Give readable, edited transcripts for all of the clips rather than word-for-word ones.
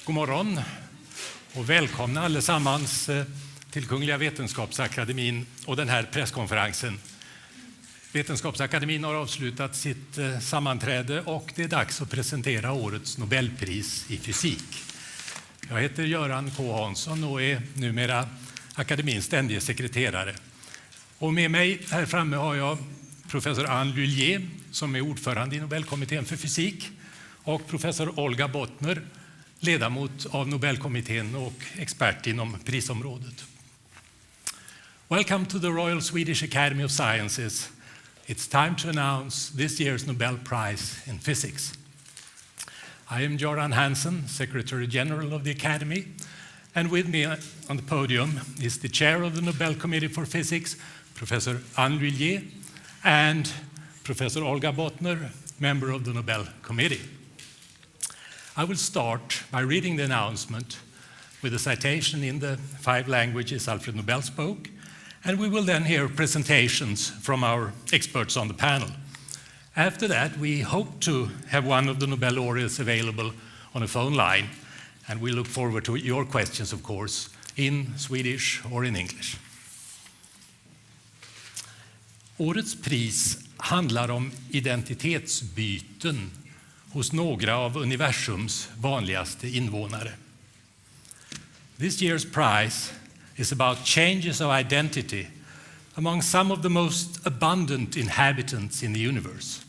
God morgon och välkomna allesammans till Kungliga Vetenskapsakademin och den här presskonferensen. Vetenskapsakademin har avslutat sitt sammanträde och det är dags att presentera årets Nobelpris i fysik. Jag heter Göran K. Hansson och är numera akademins ständige sekreterare. Och med mig här framme har jag professor Lilla som är ordförande i Nobelkommittén för fysik och professor Olga Bottner, ledamot av Nobelkommittén och expert inom prisområdet. Welcome to the Royal Swedish Academy of Sciences. It's time to announce this year's Nobel Prize in Physics. I am Göran Hansson, Secretary General of the Academy, and with me on the podium is the chair of the Nobel Committee for Physics, Professor Lilla, and Professor Olga Bottner, member of the Nobel Committee. I will start by reading the announcement with a citation in the 5 languages Alfred Nobel spoke, and we will then hear presentations from our experts on the panel. After that, we hope to have one of the Nobel laureates available on a phone line, and we look forward to your questions, of course, in Swedish or in English. Årets pris handlar om identitetsbyten hos några av universums vanligaste invånare. This year's prize is about changes of identity among some of the most abundant inhabitants in the universe.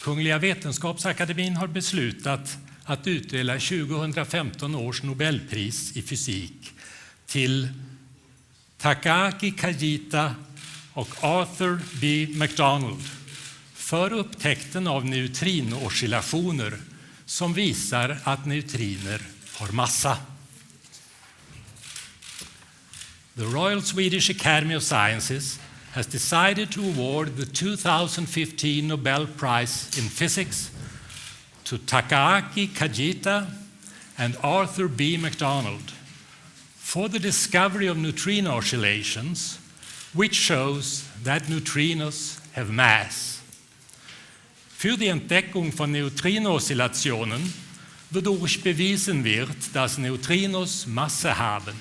Kungliga Vetenskapsakademin har beslutat att utdela 2015 års Nobelpris i fysik till Takaaki, Kajita och Arthur B. McDonald för upptäckten av Neutrino Oscillationer som visar att neutriner har massa. The Royal Swedish Academy of Sciences has decided to award the 2015 Nobel Prize in Physics to Takaaki, Kajita and Arthur B. McDonald for the discovery of neutrino oscillations, which shows that neutrinos have mass. Für die Entdeckung von Neutrino Oscillationen, wodurch bewiesen wird, dass Neutrinos Masse haben.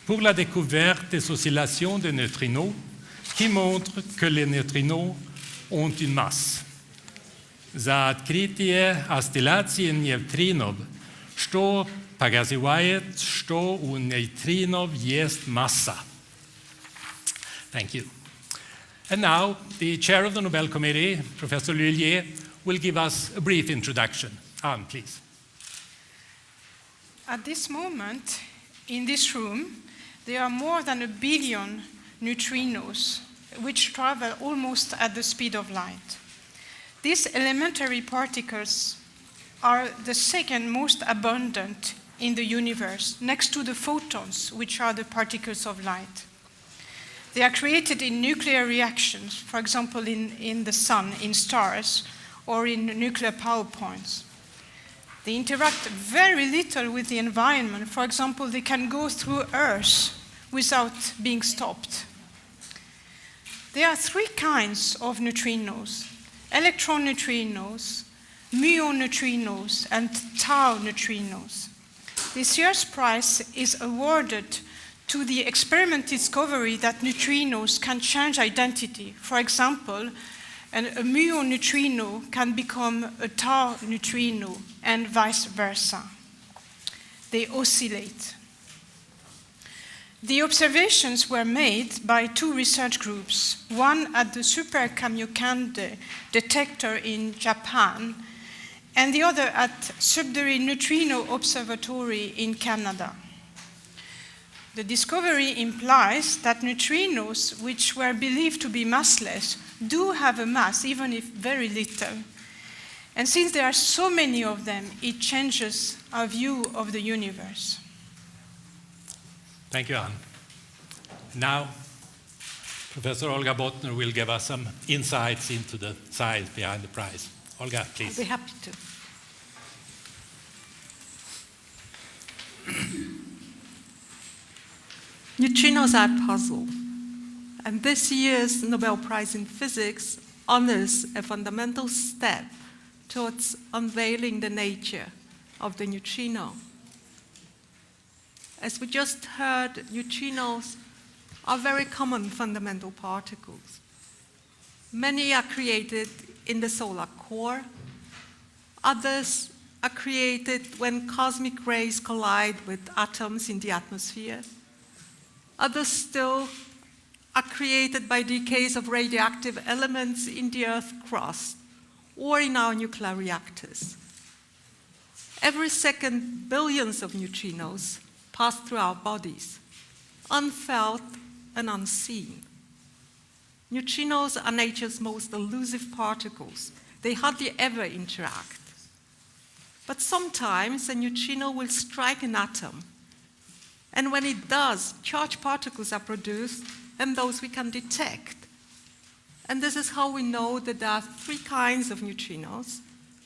Pour la découverte des oscillations de neutrinos qui montrent que les neutrinos ont une masse. Za открытие осцилляции нейтронов, что показывает, что у нейтронов есть масса. Thank you. And now, the chair of the Nobel Committee, Professor Lilla, will give us a brief introduction. Anne, please. At this moment, in this room, there are more than 1 billion neutrinos, which travel almost at the speed of light. These elementary particles are the second most abundant in the universe, next to the photons, which are the particles of light. They are created in nuclear reactions, for example, in the sun, in stars, or in nuclear power plants. They interact very little with the environment. For example, they can go through Earth without being stopped. There are 3 kinds of neutrinos: electron neutrinos, muon neutrinos, and tau neutrinos. This year's prize is awarded to the experiment discovery that neutrinos can change identity. For example, a muon neutrino can become a tau neutrino and vice versa. They oscillate. The observations were made by 2 research groups, one at the Super Kamiokande Detector in Japan and the other at Sudbury Neutrino Observatory in Canada. The discovery implies that neutrinos, which were believed to be massless, do have a mass, even if very little. And since there are so many of them, it changes our view of the universe. Thank you, Anne. Now, Professor Olga Bottner will give us some insights into the science behind the prize. Olga, please. I'll be happy to. Neutrinos are a puzzle, and this year's Nobel Prize in Physics honors a fundamental step towards unveiling the nature of the neutrino. As we just heard, neutrinos are very common fundamental particles. Many are created in the solar core. Others are created when cosmic rays collide with atoms in the atmosphere. Others still are created by decays of radioactive elements in the Earth's crust or in our nuclear reactors. Every second, billions of neutrinos pass through our bodies, unfelt and unseen. Neutrinos are nature's most elusive particles. They hardly ever interact. But sometimes a neutrino will strike an atom, and when it does, charged particles are produced, and those we can detect. And this is how we know that there are three kinds of neutrinos.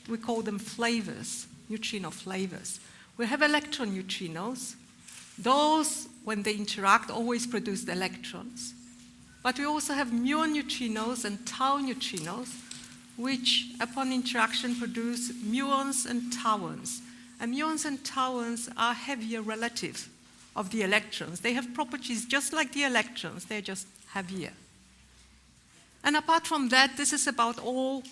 We call them flavors, neutrino flavors. We have electron neutrinos. Those, when they interact, always produce the electrons. But we also have muon neutrinos and tau neutrinos, which, upon interaction, produce muons and tauons. And muons and tauons are heavier relatives of the electrons. They have properties just like the electrons, they're just heavier. And apart from that, this is about all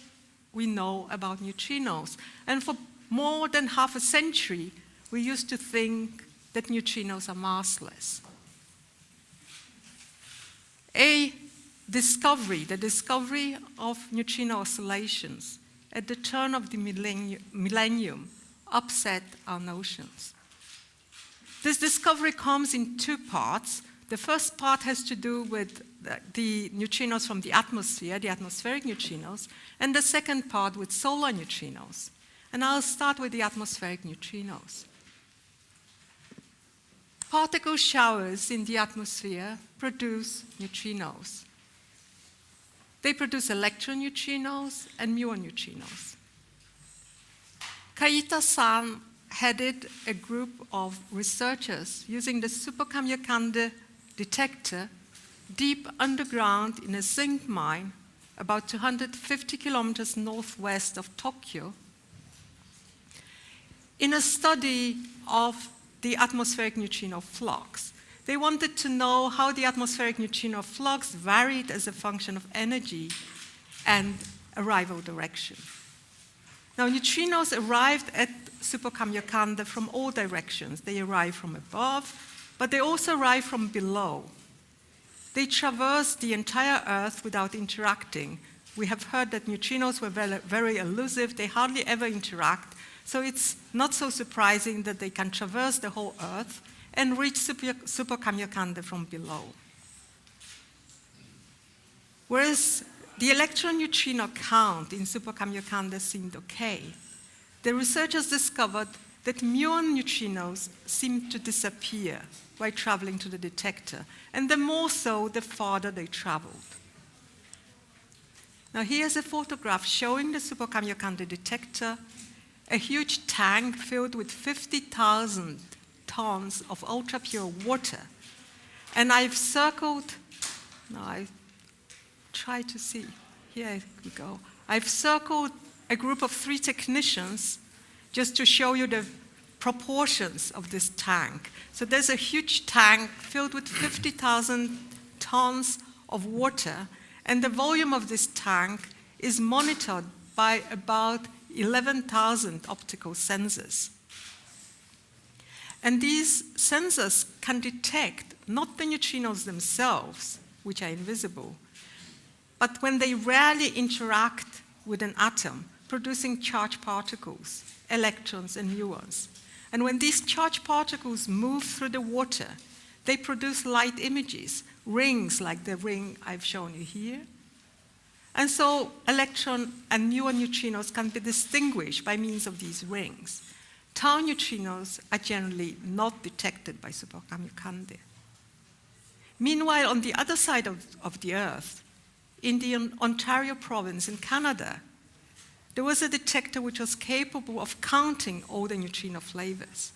we know about neutrinos. And for more than half a century, we used to think that neutrinos are massless. The discovery of neutrino oscillations at the turn of the millennium upset our notions. This discovery comes in two parts. The first part has to do with the neutrinos from the atmosphere, the atmospheric neutrinos, and the second part with solar neutrinos. And I'll start with the atmospheric neutrinos. Particle showers in the atmosphere produce neutrinos. They produce electron neutrinos and muon neutrinos. Kajita-san headed a group of researchers using the Superkamiokande detector deep underground in a zinc mine about 250 kilometers northwest of Tokyo in a study of the atmospheric neutrino flux. They wanted to know how the atmospheric neutrino flux varied as a function of energy and arrival direction. Now, neutrinos arrived at Superkamiokande from all directions. They arrive from above, but they also arrive from below. They traverse the entire Earth without interacting. We have heard that neutrinos were very, very elusive. They hardly ever interact. So it's not so surprising that they can traverse the whole Earth and reach Superkamiokande from below. Whereas the electron neutrino count in Superkamiokande seemed okay, the researchers discovered that muon neutrinos seemed to disappear while traveling to the detector, and the more so, the farther they traveled. Now here's a photograph showing the Superkamiokande detector, a huge tank filled with 50,000 tons of ultra-pure water. And I've circled, now I try to see, here we go. I've circled a group of 3 technicians just to show you the proportions of this tank. So there's a huge tank filled with 50,000 tons of water, and the volume of this tank is monitored by about 11,000 optical sensors. And these sensors can detect not the neutrinos themselves, which are invisible, but when they rarely interact with an atom, producing charged particles, electrons and muons. And when these charged particles move through the water, they produce light images, rings like the ring I've shown you here. And so electron and muon neutrinos can be distinguished by means of these rings. Tau neutrinos are generally not detected by Superkamiokande. Meanwhile, on the other side of the Earth, in the Ontario province in Canada, there was a detector which was capable of counting all the neutrino flavors.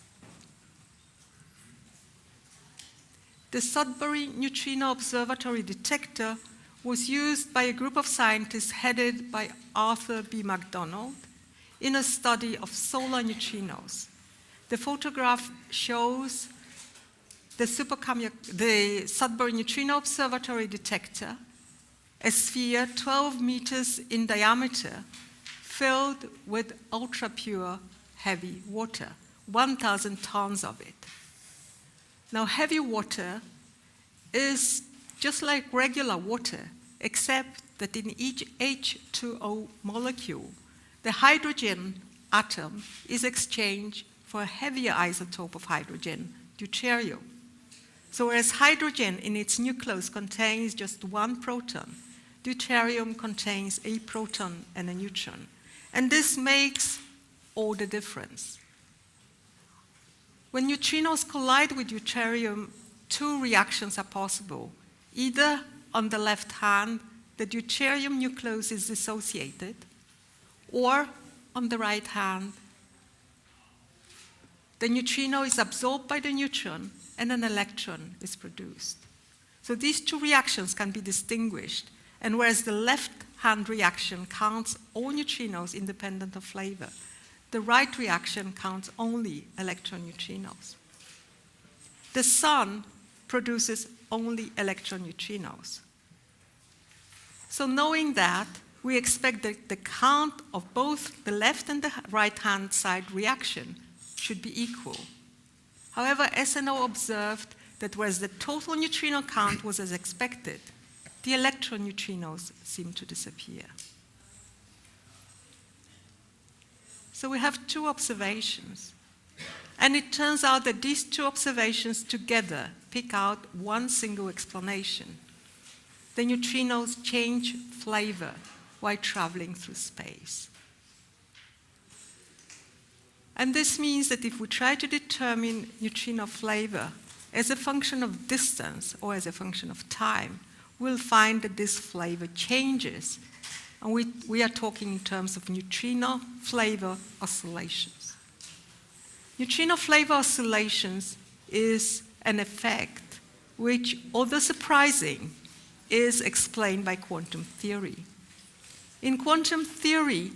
The Sudbury Neutrino Observatory detector was used by a group of scientists headed by Arthur B. McDonald in a study of solar neutrinos. The photograph shows the Sudbury Neutrino Observatory detector, a sphere 12 meters in diameter, filled with ultra-pure heavy water, 1,000 tons of it. Now, heavy water is just like regular water, except that in each H2O molecule, the hydrogen atom is exchanged for a heavier isotope of hydrogen, deuterium. So whereas hydrogen in its nucleus contains just one proton, deuterium contains a proton and a neutron. And this makes all the difference. When neutrinos collide with deuterium, two reactions are possible. Either on the left hand, the deuterium nucleus is dissociated, or on the right hand, the neutrino is absorbed by the neutron and an electron is produced. So these two reactions can be distinguished, and whereas the left-hand reaction counts all neutrinos independent of flavor, the right reaction counts only electron neutrinos. The sun produces only electron neutrinos. So knowing that, we expect that the count of both the left and the right-hand side reaction should be equal. However, SNO observed that whereas the total neutrino count was as expected, the electron neutrinos seemed to disappear. So we have two observations. And it turns out that these two observations together pick out one single explanation. The neutrinos change flavor while traveling through space. And this means that if we try to determine neutrino flavor as a function of distance or as a function of time, we'll find that this flavor changes. And we are talking in terms of neutrino flavor oscillations. Neutrino flavor oscillations is an effect which, although surprising, is explained by quantum theory. In quantum theory,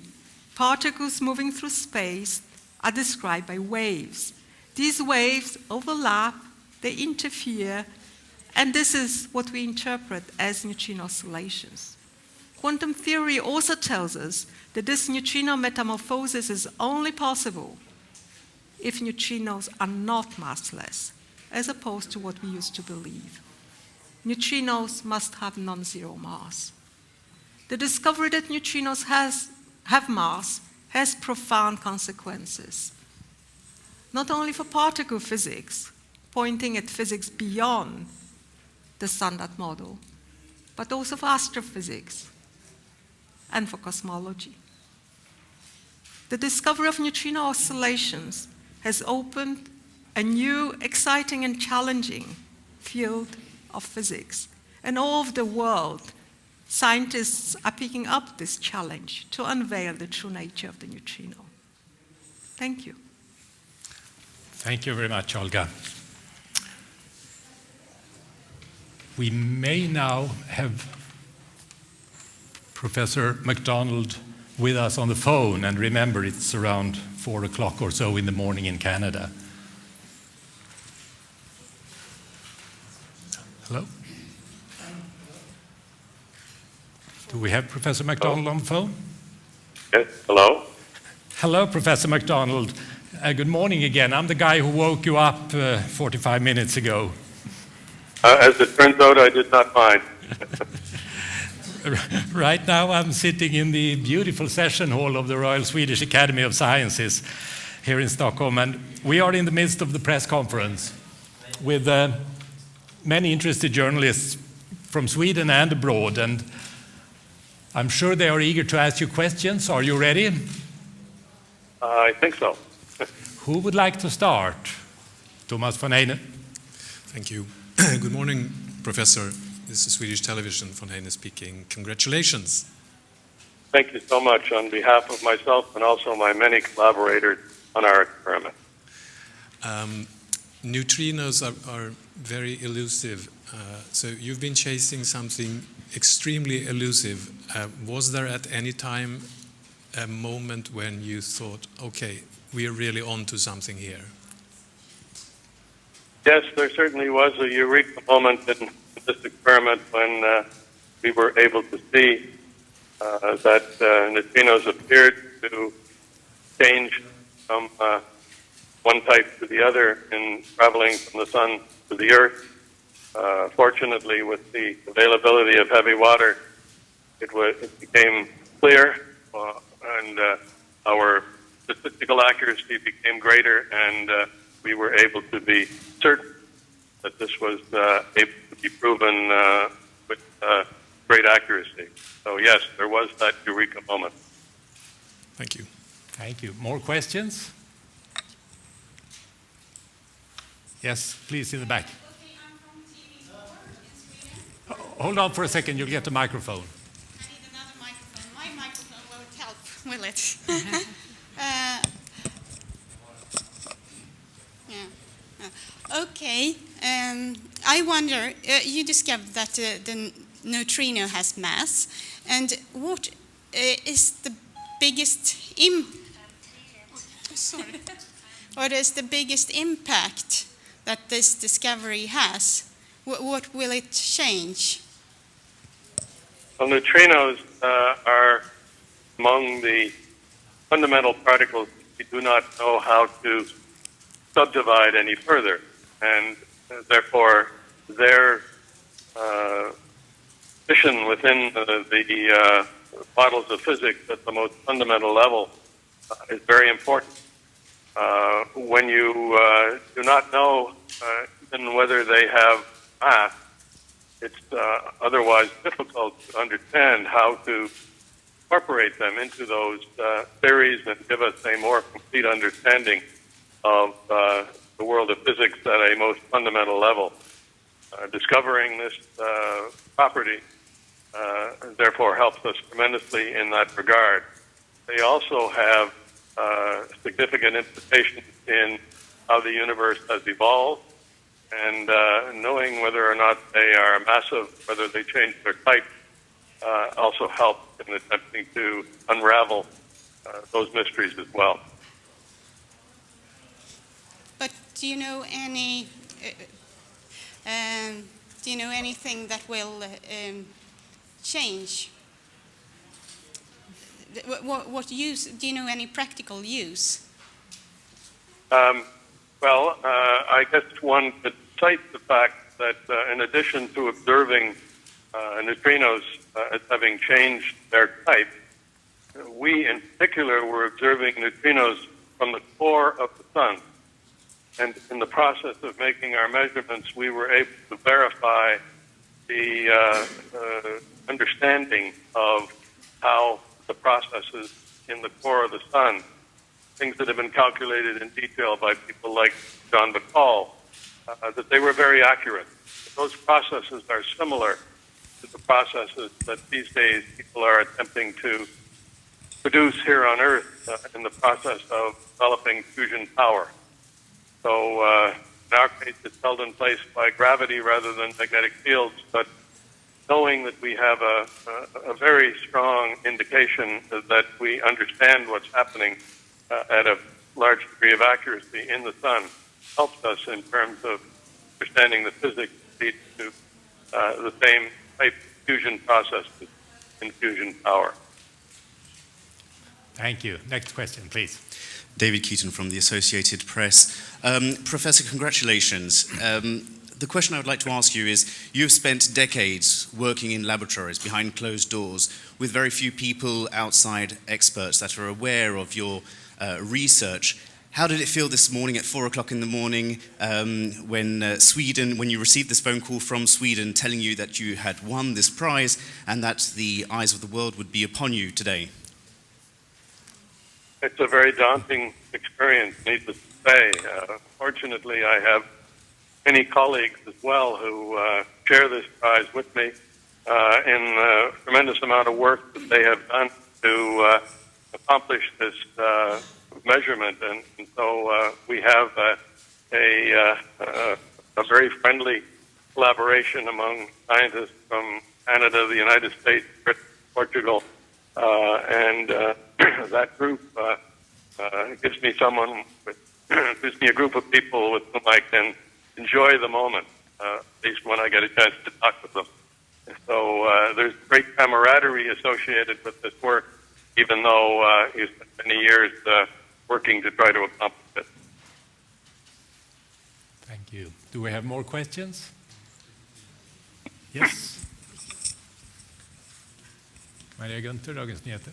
particles moving through space are described by waves. These waves overlap, they interfere, and this is what we interpret as neutrino oscillations. Quantum theory also tells us that this neutrino metamorphosis is only possible if neutrinos are not massless, as opposed to what we used to believe. Neutrinos must have non-zero mass. The discovery that neutrinos have mass has profound consequences, not only for particle physics, pointing at physics beyond the standard model, but also for astrophysics and for cosmology. The discovery of neutrino oscillations has opened a new, exciting and challenging field of physics. And all over the world, scientists are picking up this challenge to unveil the true nature of the neutrino. Thank you. Thank you very much, Olga. We may now have Professor McDonald with us on the phone, and remember it's around 4 o'clock or so in the morning in Canada. Hello? Do we have Professor McDonald on the phone? Yes, hello? Hello, Professor McDonald. Good morning again. I'm the guy who woke you up 45 minutes ago. As it turns out, I did not mind. Right now, I'm sitting in the beautiful session hall of the Royal Swedish Academy of Sciences here in Stockholm, and we are in the midst of the press conference with many interested journalists from Sweden and abroad, and I'm sure they are eager to ask you questions. Are you ready? I think so. Who would like to start? Thomas von Heine. Thank you. Good morning, Professor. This is Swedish Television, von Heine speaking. Congratulations. Thank you so much on behalf of myself and also my many collaborators on our experiment. Neutrinos are very elusive. So you've been chasing something extremely elusive. Was there at any time a moment when you thought, okay, we are really on to something here? Yes, there certainly was a eureka moment in this experiment when we were able to see that neutrinos appeared to change from one type to the other in traveling from the sun to the Earth. Fortunately, with the availability of heavy water, it became clear, and our statistical accuracy became greater, and we were able to be certain that this was able to be proven with great accuracy. So yes, there was that eureka moment. Thank you. Thank you. More questions? Yes, please, in the back. Okay, I'm from TV4 in Sweden. Hold on for a second, you'll get the microphone. I need another microphone. My microphone won't help, will it? Yeah. Okay. I wonder, you discovered that the neutrino has mass, and what is the biggest what is the biggest impact that this discovery has? What will it change? Well, neutrinos are among the fundamental particles we do not know how to subdivide any further, and therefore their position within the models of physics at the most fundamental level is very important. When you do not know even whether they have mass, it's otherwise difficult to understand how to incorporate them into those theories and give us a more complete understanding of the world of physics at a most fundamental level. Discovering this property therefore helps us tremendously in that regard. They also have significant implications in how the universe has evolved, and knowing whether or not they are massive, whether they change their type, also helps in attempting to unravel those mysteries as well. But do you know any? Do you know anything that will change? What use? Do you know any practical use? Well, I guess one could cite the fact that in addition to observing neutrinos as having changed their type, we in particular were observing neutrinos from the core of the sun. And in the process of making our measurements, we were able to verify the understanding of how the processes in the core of the sun, things that have been calculated in detail by people like John McCall, that they were very accurate. Those processes are similar to the processes that these days people are attempting to produce here on Earth in the process of developing fusion power. So in our case, it's held in place by gravity rather than magnetic fields, but knowing that we have a very strong indication that we understand what's happening at a large degree of accuracy in the sun helps us in terms of understanding the physics that leads to the same type of fusion processes in fusion power. Thank you. Next question, please. David Keaton from the Associated Press. Professor, congratulations. The question I would like to ask you is, you've spent decades working in laboratories behind closed doors with very few people outside experts that are aware of your research. How did it feel this morning at 4 o'clock in the morning when you received this phone call from Sweden telling you that you had won this prize and that the eyes of the world would be upon you today? It's a very daunting experience, needless to say. Fortunately, I have many colleagues as well who share this prize with me in the tremendous amount of work that they have done to accomplish this measurement. And so we have a very friendly collaboration among scientists from Canada, the United States, Britain, Portugal, and that group gives me gives me a group of people with whom I can enjoy the moment, at least when I get a chance to talk with them. So there's great camaraderie associated with this work, even though you spent many years working to try to accomplish it. Thank you. Do we have more questions? Yes. Maria Gunther, Dagens Nyheter.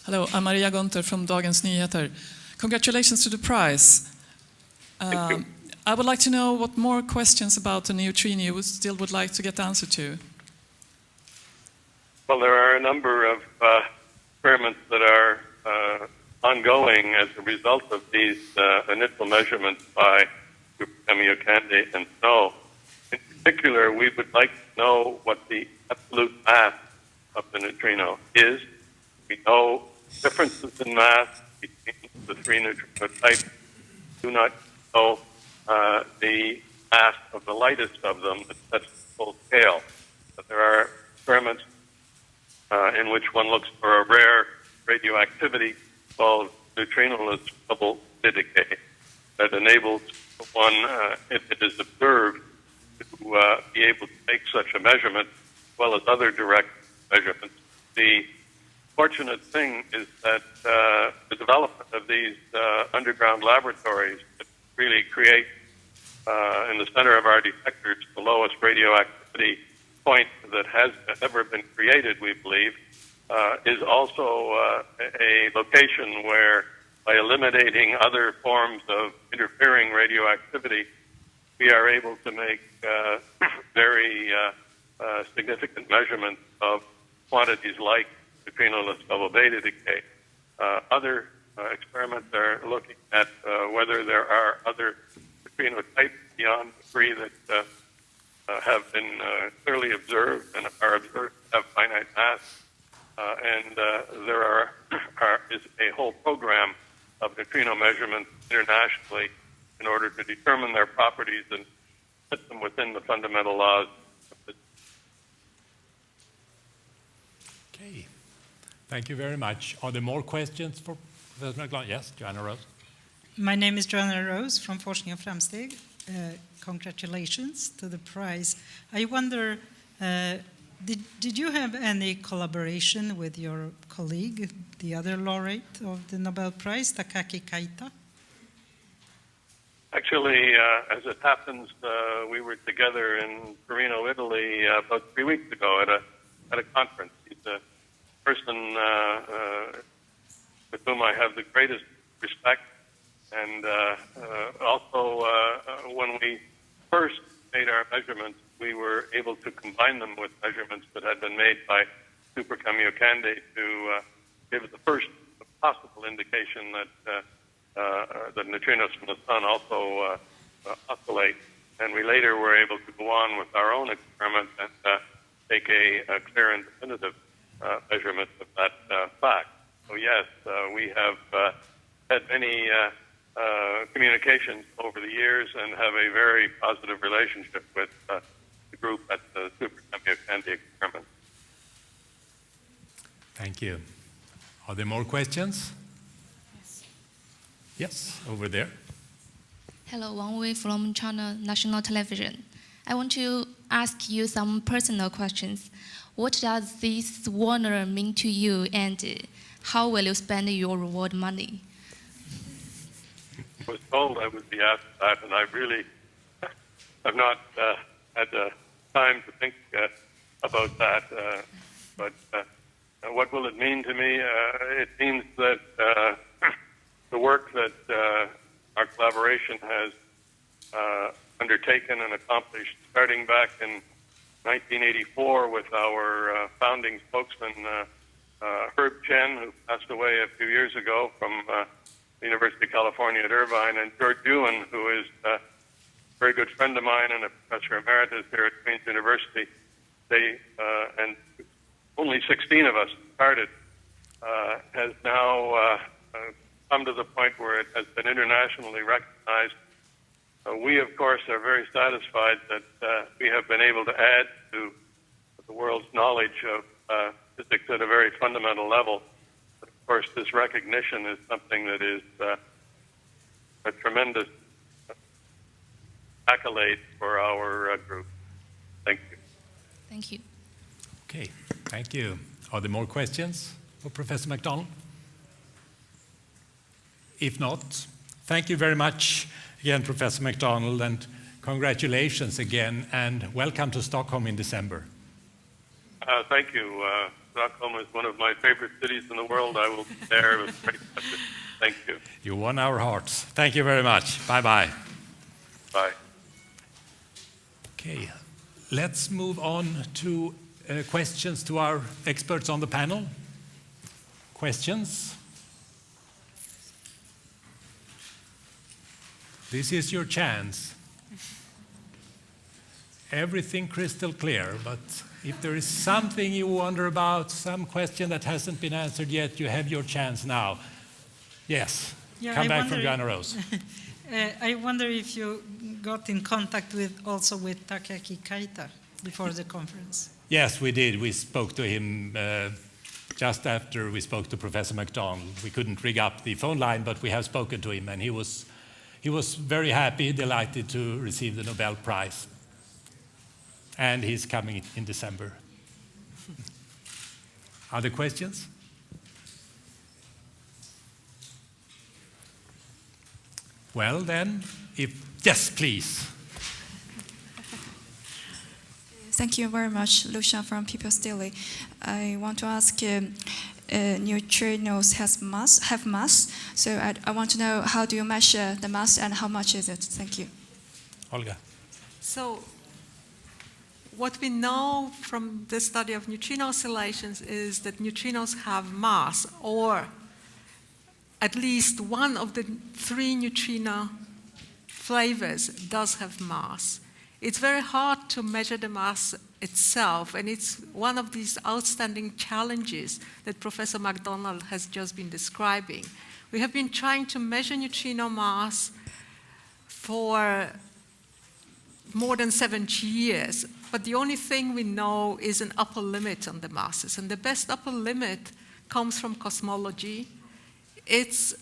Hello, I'm Maria Gunther from Dagens Nyheter. Congratulations to the prize. Thank you. I would like to know what more questions about the neutrino you still would like to get the answer to. Well, there are a number of experiments that are ongoing as a result of these initial measurements by Kajita and Snow. In particular, we would like to know what the absolute mass of the neutrino is. We know differences in mass between the three neutrino types. We do not know the mass of the lightest of them that sets the full scale. But there are experiments in which one looks for a rare radioactivity called neutrinoless double decay that enables one, if it is observed, to be able to make such a measurement, as well as other direct measurements. The fortunate thing is that the development of these underground laboratories that really create in the center of our detectors the lowest radioactivity point that has ever been created, we believe, is also a location where, by eliminating other forms of interfering radioactivity, we are able to make very significant measurements of quantities like neutrinoless double beta decay. Other experiments are looking at whether there are other neutrino types beyond the three that have been clearly observed and are observed to have finite mass. And there is a whole program of neutrino measurements internationally in order to determine their properties and put them within the fundamental laws of physics. Okay. Thank you very much. Are there more questions for Professor McDonald? Yes, Joanna Rose. My name is Joanna Rose from Forskning och Framsteg. Congratulations to the prize. I wonder, did you have any collaboration with your colleague, the other laureate of the Nobel Prize, Takaaki Kajita? Actually, as it happens, we were together in Torino, Italy, about 3 weeks ago at a conference. He's a person with whom I have the greatest respect, and also when we first made our measurements, we were able to combine them with measurements that had been made by Super Kamiokande to give the first possible indication that the neutrinos from the sun also oscillate. And we later were able to go on with our own experiment and take a clear and definitive measurement of that fact. So yes, we have had many communications over the years and have a very positive relationship with the group at the Super Kamiokande experiment. Thank you. Are there more questions? Yes, over there. Hello, Wang Wei from China National Television. I want to ask you some personal questions. What does this honor mean to you, and how will you spend your reward money? I was told I would be asked that, and I really have not had time to think about that. But what will it mean to me? It means that the work that our collaboration has undertaken and accomplished, starting back in 1984 with our founding spokesman, Herb Chen, who passed away a few years ago from the University of California at Irvine, and George Ewan, who is a very good friend of mine and a professor emeritus here at Queen's University. And only 16 of us started, has now come to the point where it has been internationally recognized. We, of course, are very satisfied that we have been able to add to the world's knowledge of physics at a very fundamental level. But of course, this recognition is something that is a tremendous accolade for our group. Thank you. Thank you. Okay, thank you. Are there more questions for Professor McDonald? If not, thank you very much again, Professor McDonald, and congratulations again, and welcome to Stockholm in December. Thank you. Stockholm is one of my favorite cities in the world. I will be there with great pleasure. Thank you. You won our hearts. Thank you very much. Bye-bye. Bye. Okay, let's move on to questions to our experts on the panel. Questions? This is your chance. Everything crystal clear, but if there is something you wonder about, some question that hasn't been answered yet, you have your chance now. Yes, come back from Göran Rose. I wonder if you got in contact with Takaaki Kajita before the conference. Yes, we did. We spoke to him just after we spoke to Professor McDonald. We couldn't rig up the phone line, but we have spoken to him, and he was very happy, delighted to receive the Nobel Prize. And he's coming in December. Other questions? Well then, yes, please. Thank you very much, Lucia from People's Daily. I want to ask, neutrinos have mass, so I want to know, how do you measure the mass and how much is it? Thank you. Olga. So, what we know from the study of neutrino oscillations is that neutrinos have mass, or at least one of the 3 neutrino flavors does have mass. It's very hard to measure the mass itself, and it's one of these outstanding challenges that Professor McDonald has just been describing. We have been trying to measure neutrino mass for more than 70 years, but the only thing we know is an upper limit on the masses, and the best upper limit comes from cosmology. It's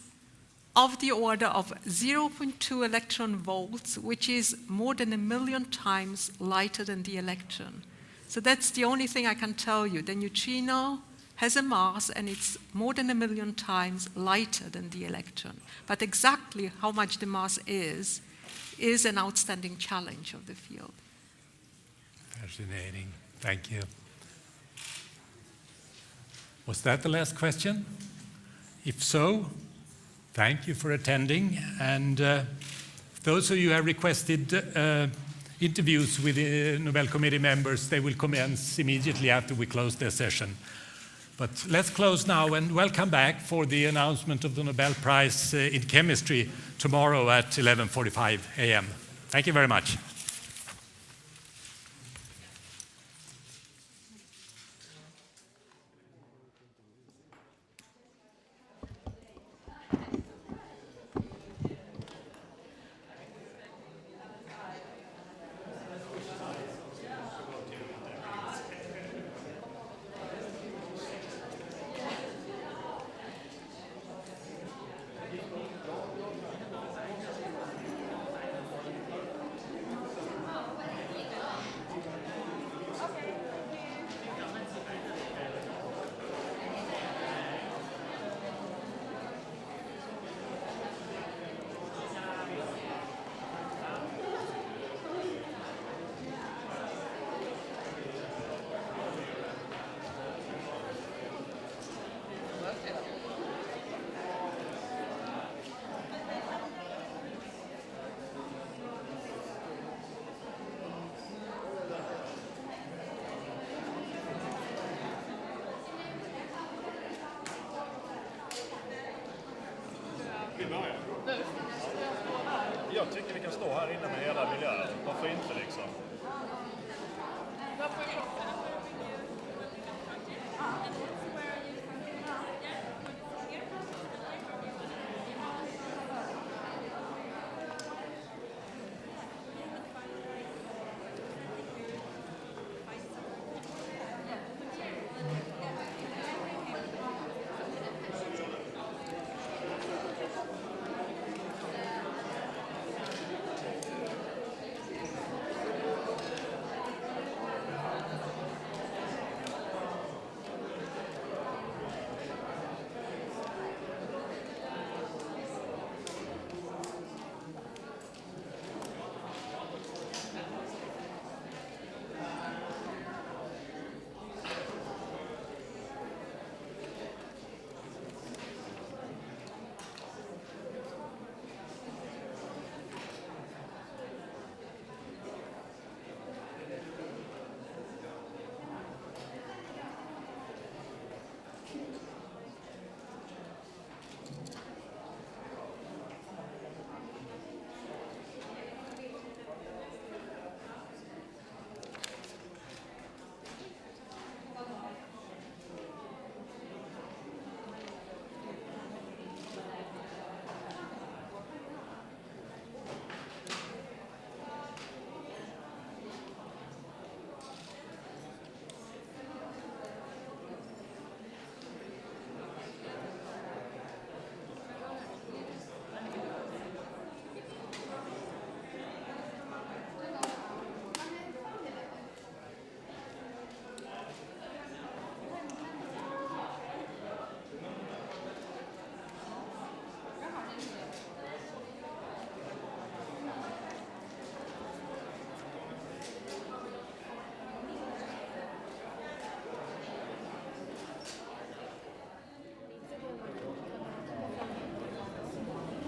of the order of 0.2 electron volts, which is more than 1 million times lighter than the electron. So that's the only thing I can tell you. The neutrino has a mass, and it's more than 1 million times lighter than the electron. But exactly how much the mass is an outstanding challenge of the field. Fascinating. Thank you. Was that the last question? If so, thank you for attending. And those of you who have requested interviews with the Nobel Committee members, they will commence immediately after we close their session. But let's close now and welcome back for the announcement of the Nobel Prize in Chemistry tomorrow at 11:45 a.m. Thank you very much. Jag tycker vi kan stå här inne med hela miljön. Varför inte liksom?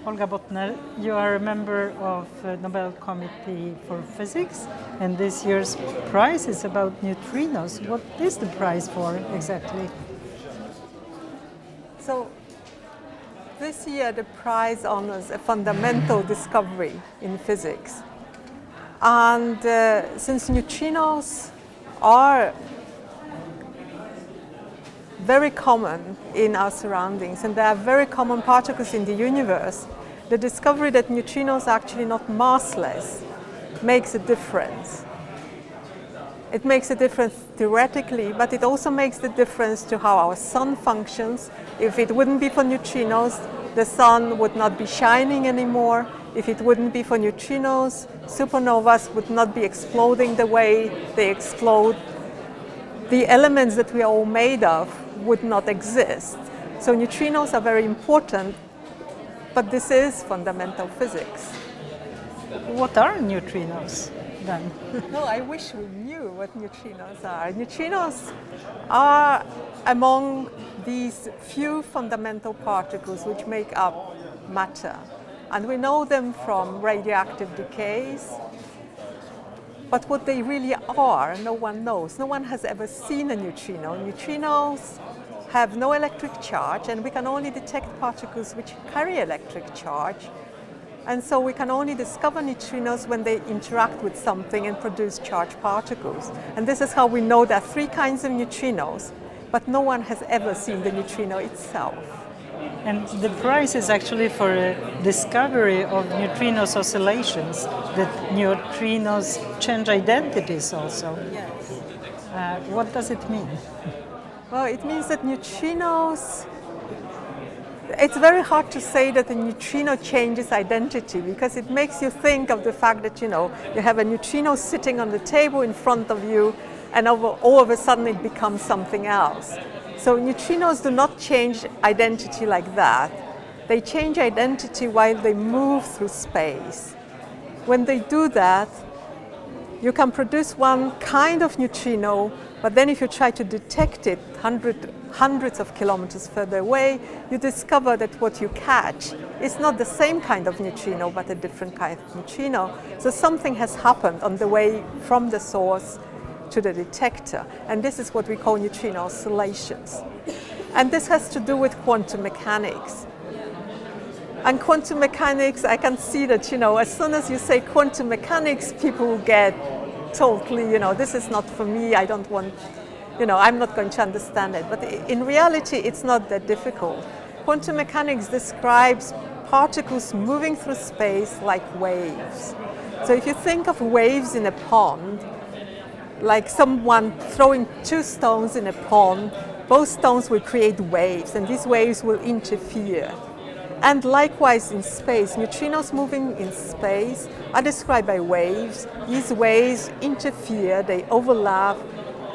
Olga Bottner, you are a member of the Nobel Committee for Physics, and this year's prize is about neutrinos. What is the prize for exactly? So this year the prize honors a fundamental discovery in physics. And since neutrinos are very common in our surroundings and they are very common particles in the universe, the discovery that neutrinos are actually not massless makes a difference. It makes a difference theoretically, but it also makes the difference to how our sun functions. If it wouldn't be for neutrinos, the sun would not be shining anymore. If it wouldn't be for neutrinos, supernovas would not be exploding the way they explode. The elements that we are all made of would not exist. So neutrinos are very important, but this is fundamental physics. What are neutrinos then? No, I wish we knew what neutrinos are. Neutrinos are among these few fundamental particles which make up matter. And we know them from radioactive decays. But what they really are, no one knows. No one has ever seen a neutrino. Neutrinos have no electric charge, and we can only detect particles which carry electric charge. And so we can only discover neutrinos when they interact with something and produce charged particles. And this is how we know there are three kinds of neutrinos, but no one has ever seen the neutrino itself. And the prize is actually for a discovery of Neutrino Oscillations, that neutrinos change identities also. Yes. What does it mean? Well, it means that neutrinos, it's very hard to say that a neutrino changes identity, because it makes you think of the fact that, you have a neutrino sitting on the table in front of you, and all of a sudden it becomes something else. So neutrinos do not change identity like that. They change identity while they move through space. When they do that, you can produce one kind of neutrino, but then if you try to detect it hundreds of kilometers further away, you discover that what you catch is not the same kind of neutrino, but a different kind of neutrino. So something has happened on the way from the source to the detector, and this is what we call neutrino oscillations. And this has to do with quantum mechanics. And quantum mechanics, I can see that, as soon as you say quantum mechanics, people get totally, this is not for me, I don't want, I'm not going to understand it. But in reality, it's not that difficult. Quantum mechanics describes particles moving through space like waves. So if you think of waves in a pond, like someone throwing two stones in a pond, both stones will create waves, and these waves will interfere. And likewise in space, neutrinos moving in space are described by waves. These waves interfere, they overlap,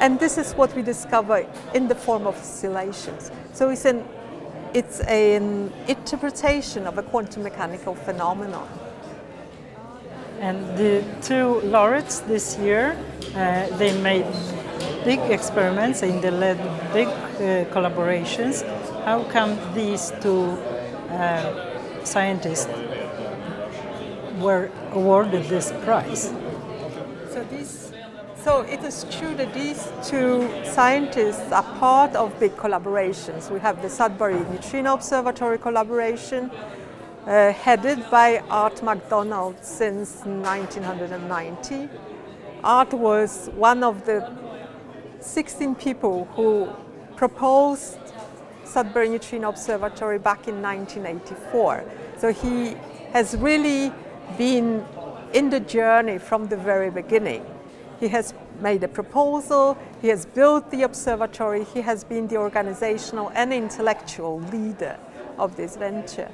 and this is what we discover in the form of oscillations. So it's an interpretation of a quantum mechanical phenomenon. And the two laureates this year, they made big experiments and they led big collaborations. How come these two scientists were awarded this prize? So it is true that these two scientists are part of big collaborations. We have the Sudbury Neutrino Observatory collaboration, headed by Art McDonald since 1990. Art was one of the 16 people who proposed Sudbury Neutrino Observatory back in 1984. So he has really been in the journey from the very beginning. He has made a proposal, he has built the observatory, he has been the organizational and intellectual leader of this venture.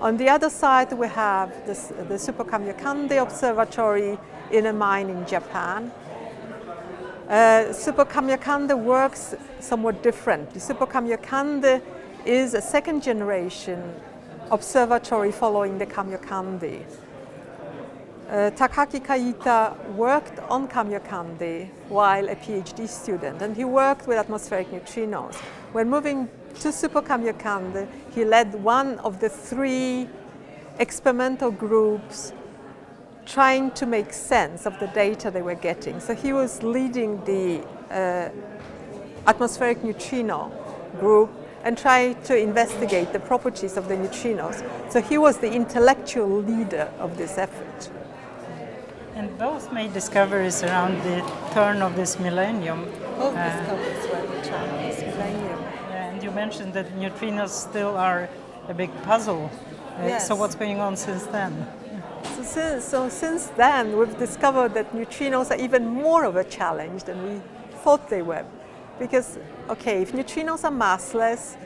On the other side, we have the Super Kamiokande Observatory in a mine in Japan. Super Kamiokande works somewhat differently. Super Kamiokande is a second generation observatory following the Kamiokande. Takaaki Kajita worked on Kamiokande while a PhD student, and he worked with atmospheric neutrinos. When moving to Super Kamiokande, he led one of the three experimental groups trying to make sense of the data they were getting. So he was leading the atmospheric neutrino group and tried to investigate the properties of the neutrinos. So he was the intellectual leader of this effort. And both made discoveries around the turn of this millennium. Both discoveries were the turn of this millennium. And you mentioned that neutrinos still are a big puzzle. Yes. So what's going on since then? So since then, we've discovered that neutrinos are even more of a challenge than we thought they were. Because, okay, if neutrinos are massless,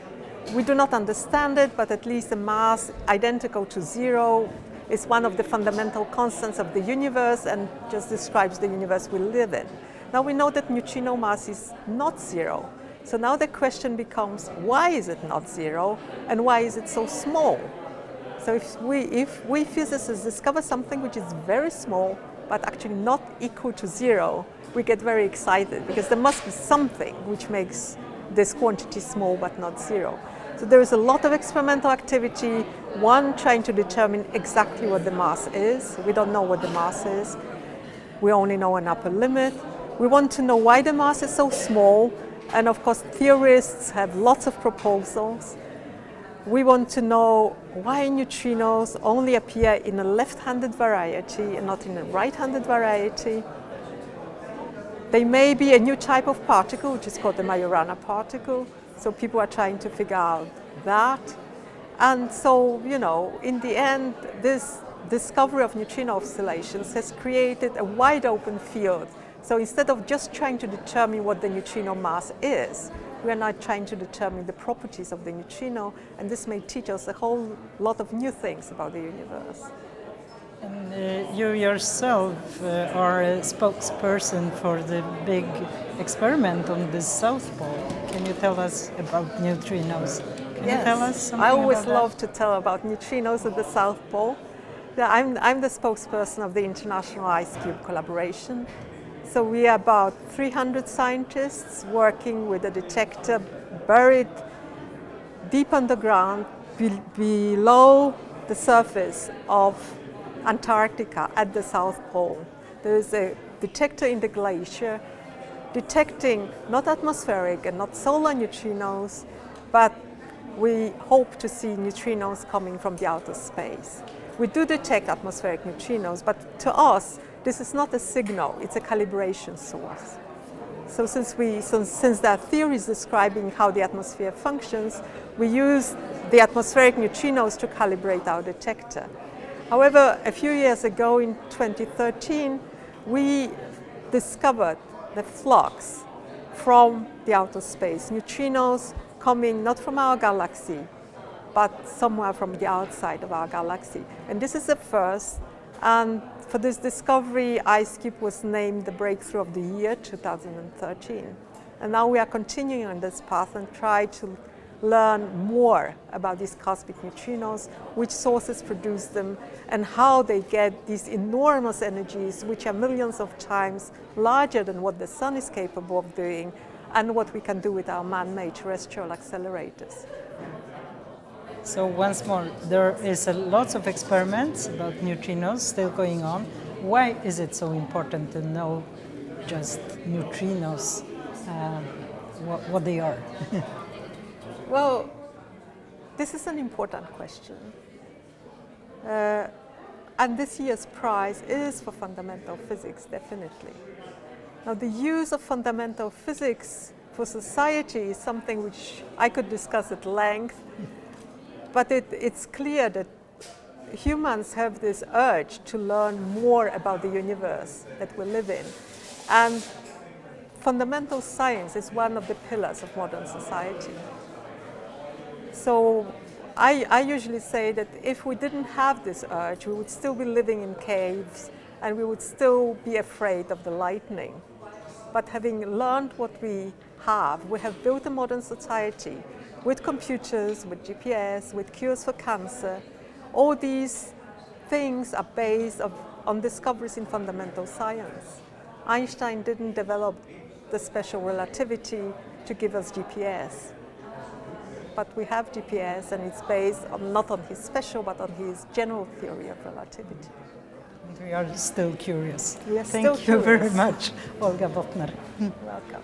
we do not understand it, but at least a mass identical to 0 is one of the fundamental constants of the universe and just describes the universe we live in. Now we know that neutrino mass is not 0. So now the question becomes, why is it not 0 and why is it so small? So if we physicists discover something which is very small but actually not equal to 0, we get very excited because there must be something which makes this quantity small but not 0. So there is a lot of experimental activity, one trying to determine exactly what the mass is. We don't know what the mass is. We only know an upper limit. We want to know why the mass is so small, and of course theorists have lots of proposals. We want to know why neutrinos only appear in a left-handed variety and not in a right-handed variety. They may be a new type of particle, which is called the Majorana particle. So people are trying to figure out that. And so, you know, in the end, this discovery of neutrino oscillations has created a wide open field. So instead of just trying to determine what the neutrino mass is, we are now trying to determine the properties of the neutrino, and this may teach us a whole lot of new things about the universe. And you yourself are a spokesperson for the big experiment on the South Pole. Can you tell us about neutrinos? Can you tell us something I always about love to tell about neutrinos at the South Pole. Yeah, I'm the spokesperson of the International Ice Cube Collaboration. So we are about 300 scientists working with a detector buried deep underground below the surface of Antarctica at the South Pole. There is a detector in the glacier detecting not atmospheric and not solar neutrinos, but we hope to see neutrinos coming from the outer space. We do detect atmospheric neutrinos, but to us, this is not a signal, it's a calibration source. So since there are theories describing how the atmosphere functions, we use the atmospheric neutrinos to calibrate our detector. However, a few years ago in 2013, we discovered the flux from the outer space, neutrinos coming not from our galaxy, but somewhere from the outside of our galaxy. And this is the first, and for this discovery, IceCube was named the Breakthrough of the Year 2013. And now we are continuing on this path and try to learn more about these cosmic neutrinos, which sources produce them, and how they get these enormous energies, which are millions of times larger than what the sun is capable of doing, and what we can do with our man-made terrestrial accelerators. So once more, there is lots of experiments about neutrinos still going on. Why is it so important to know just neutrinos, what they are? Well, this is an important question. And this year's prize is for fundamental physics, definitely. Now, the use of fundamental physics for society is something which I could discuss at length, but it's clear that humans have this urge to learn more about the universe that we live in. And fundamental science is one of the pillars of modern society. So I usually say that if we didn't have this urge, we would still be living in caves and we would still be afraid of the lightning. But having learned what we have built a modern society with computers, with GPS, with cures for cancer. All these things are based on discoveries in fundamental science. Einstein didn't develop the special relativity to give us GPS. but we have GPS, and it's based not on his special, but on his general theory of relativity. And we are still curious. We are Thank still you very curious. much, Olga Bottner. Welcome.